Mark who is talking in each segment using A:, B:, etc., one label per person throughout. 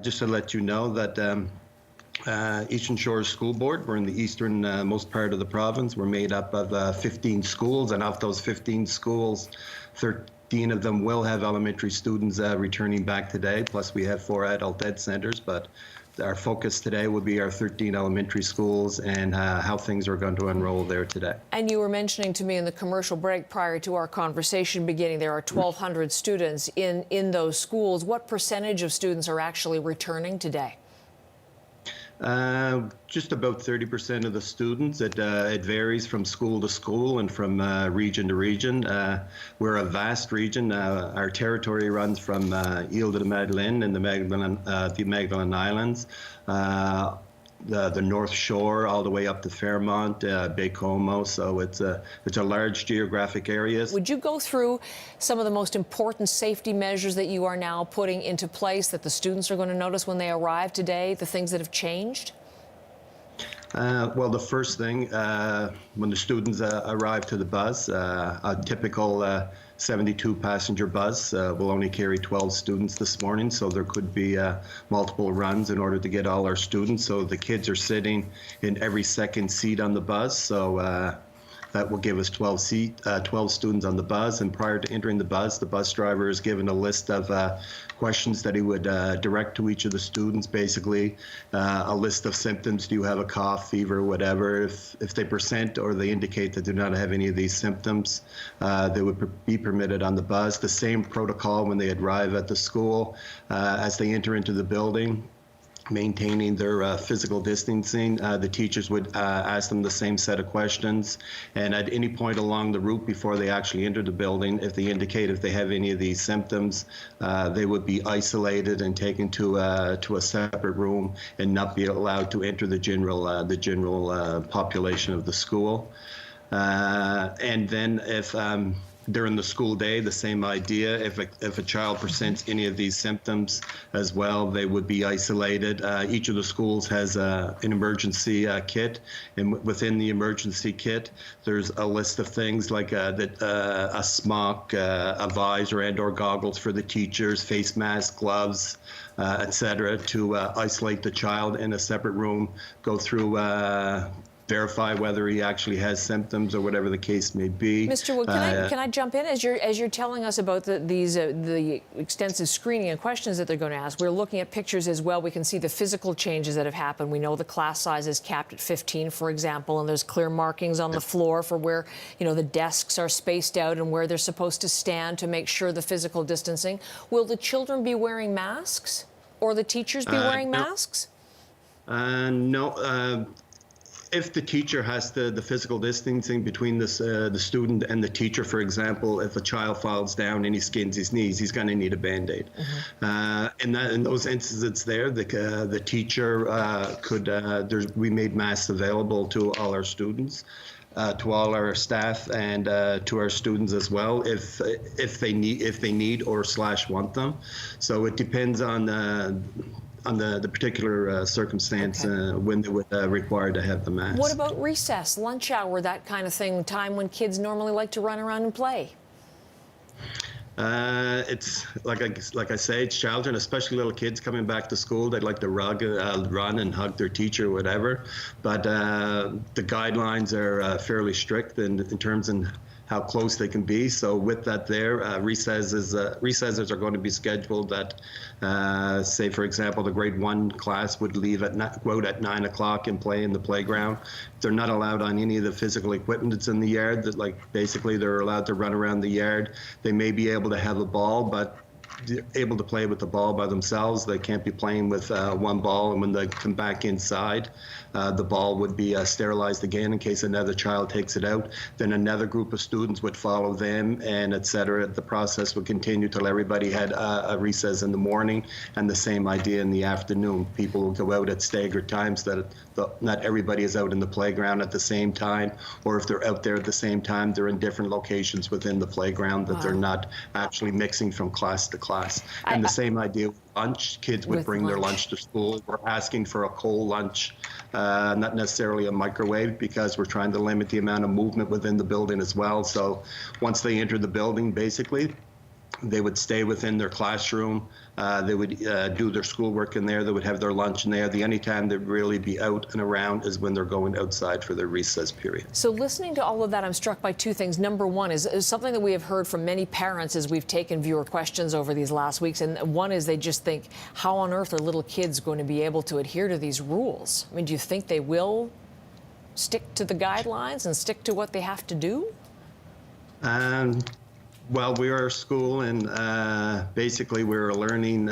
A: Just to let you know that Eastern Shores School Board, we're in the eastern most part of the province. We're made up of 15 schools, and of those 15 schools, 13 of them will have elementary students returning back today, plus we have 4 adult ed centers, but our focus today will be our 13 elementary schools and how things are going to enroll there today.
B: And you were mentioning to me in the commercial break prior to our conversation beginning, there are 1,200 students in those schools. What percentage of students are actually returning today?
A: Just about 30% of the students. It varies from school to school and from region to region. We're a vast region. Our territory runs from Ile de la Madeleine and the Magdalen Islands, the North Shore, all the way up to Fairmont, Baie-Comeau. So it's a large geographic area.
B: Would you go through some of the most important safety measures that you are now putting into place that the students are going to notice when they arrive today, the things that have changed?
A: Well, the first thing, when the students arrive to the bus, a typical 72-passenger bus will only carry 12 students this morning, so there could be multiple runs in order to get all our students. So the kids are sitting in every second seat on the bus, so that will give us 12 students on the bus. And prior to entering the bus driver is given a list of questions that he would direct to each of the students, basically a list of symptoms. Do you have a cough, fever, whatever? If they present or they indicate that they do not have any of these symptoms, they would be permitted on the bus. The same protocol when they arrive at the school. As they enter into the building, maintaining their physical distancing, the teachers would ask them the same set of questions, and at any point along the route before they actually enter the building, if they indicate if they have any of these symptoms, they would be isolated and taken to a separate room and not be allowed to enter the general population of the school. And then if during the school day, the same idea. If a child presents any of these symptoms as well, they would be isolated. Each of the schools has an emergency kit, and within the emergency kit, there's a list of things like a smock, a visor and/or goggles for the teachers, face masks, gloves, etc., to isolate the child in a separate room, go through verify whether he actually has symptoms or whatever the case may be.
B: Mr. Wood, can I jump in? As you're telling us about the extensive screening and questions that they're going to ask, we're looking at pictures as well. We can see the physical changes that have happened. We know the class size is capped at 15, for example, and there's clear markings on the floor for where, the desks are spaced out and where they're supposed to stand to make sure the physical distancing. Will the children be wearing masks, or the teachers be wearing masks?
A: No. If the teacher has the physical distancing between the student and the teacher, for example, if a child falls down and he skins his knees, he's going to need a Band-Aid. Mm-hmm. In those instances there, the teacher we made masks available to all our students, to all our staff, and to our students as well, if they need or / want them. So it depends on the particular circumstance, when they would require to have the mask.
B: What about recess, lunch hour, that kind of thing, time when kids normally like to run around and play?
A: It's like I say, it's children, especially little kids coming back to school. They'd like to run and hug their teacher or whatever. But the guidelines are fairly strict in terms of how close they can be. So with that there, recesses are going to be scheduled at, say, for example, the grade 1 class would go out at 9 o'clock and play in the playground. They're not allowed on any of the physical equipment that's in the yard. Basically, they're allowed to run around the yard. They may be able to have a ball, but able to play with the ball by themselves. They can't be playing with one ball, and when they come back inside, the ball would be sterilized again in case another child takes it out. Then another group of students would follow them, and etc. The process would continue till everybody had a recess in the morning, and the same idea in the afternoon. People will go out at staggered times, that not everybody is out in the playground at the same time, or if they're out there at the same time, they're in different locations within the playground, that they're not actually mixing from class to class. And the same idea with lunch. Kids would bring their lunch to school. We're asking for a cold lunch, not necessarily a microwave, because we're trying to limit the amount of movement within the building as well. So once they enter the building, basically, They would stay within their classroom. They would do their schoolwork in there. They would have their lunch in there. The only time they'd really be out and around is when they're going outside for their recess period.
B: So listening to all of that, I'm struck by two things. Number one is something that we have heard from many parents as we've taken viewer questions over these last weeks. And one is they just think, how on earth are little kids going to be able to adhere to these rules? I mean, do you think they will stick to the guidelines and stick to what they have to do?
A: Well, we are a school, and basically we're a learning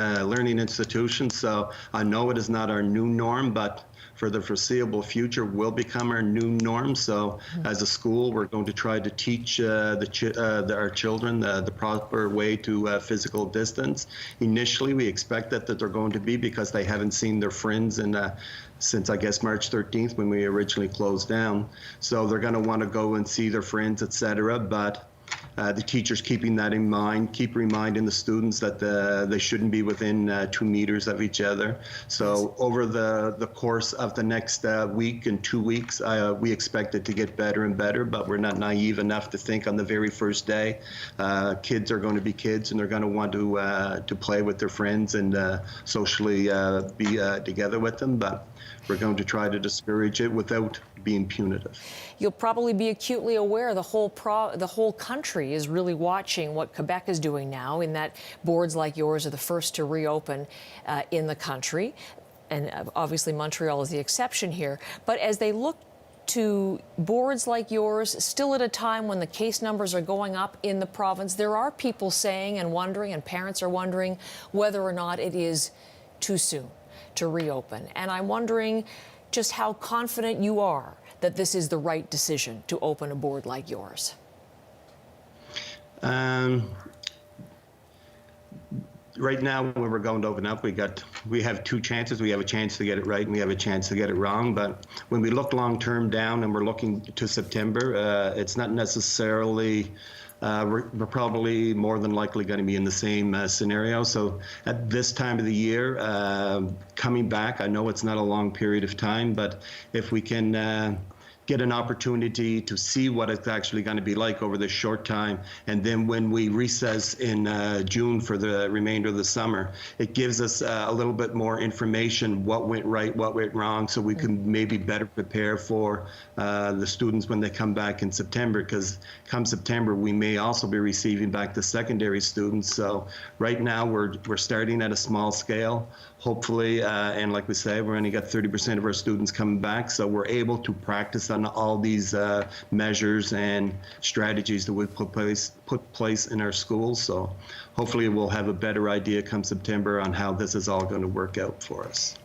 A: institution. So I know it is not our new norm, but for the foreseeable future will become our new norm. So as a school, we're going to try to teach our children the proper way to physical distance. Initially, we expect that they're going to be, because they haven't seen their friends since I guess March 13th when we originally closed down. So they're going to want to go and see their friends, etc. But the teachers keeping that in mind, keep reminding the students that they shouldn't be within 2 meters of each other. So over the course of the next week and 2 weeks, we expect it to get better and better, but we're not naive enough to think on the very first day kids are going to be kids, and they're going to want to play with their friends and socially be together with them. But we're going to try to discourage it without being punitive.
B: You'll probably be acutely aware the whole country is really watching what Quebec is doing now, in that boards like yours are the first to reopen in the country. And obviously Montreal is the exception here. But as they look to boards like yours, still at a time when the case numbers are going up in the province, there are people saying and wondering, and parents are wondering, whether or not it is too soon to reopen. And I'm wondering just how confident you are that this is the right decision to open a board like yours.
A: Right now, when we're going to open up, we have two chances. We have a chance to get it right, and we have a chance to get it wrong. But when we look long-term down and we're looking to September, it's not necessarily. We're probably more than likely going to be in the same scenario. So at this time of the year, coming back, I know it's not a long period of time, but if we can get an opportunity to see what it's actually going to be like over this short time, and then when we recess in June for the remainder of the summer, it gives us a little bit more information, what went right, what went wrong, so we can maybe better prepare for the students when they come back in September, because come September we may also be receiving back the secondary students. So right now we're starting at a small scale, hopefully, and like we say, we're only got 30% of our students coming back, so we're able to practice on all these measures and strategies that we put place in our schools. So hopefully we'll have a better idea come September on how this is all going to work out for us.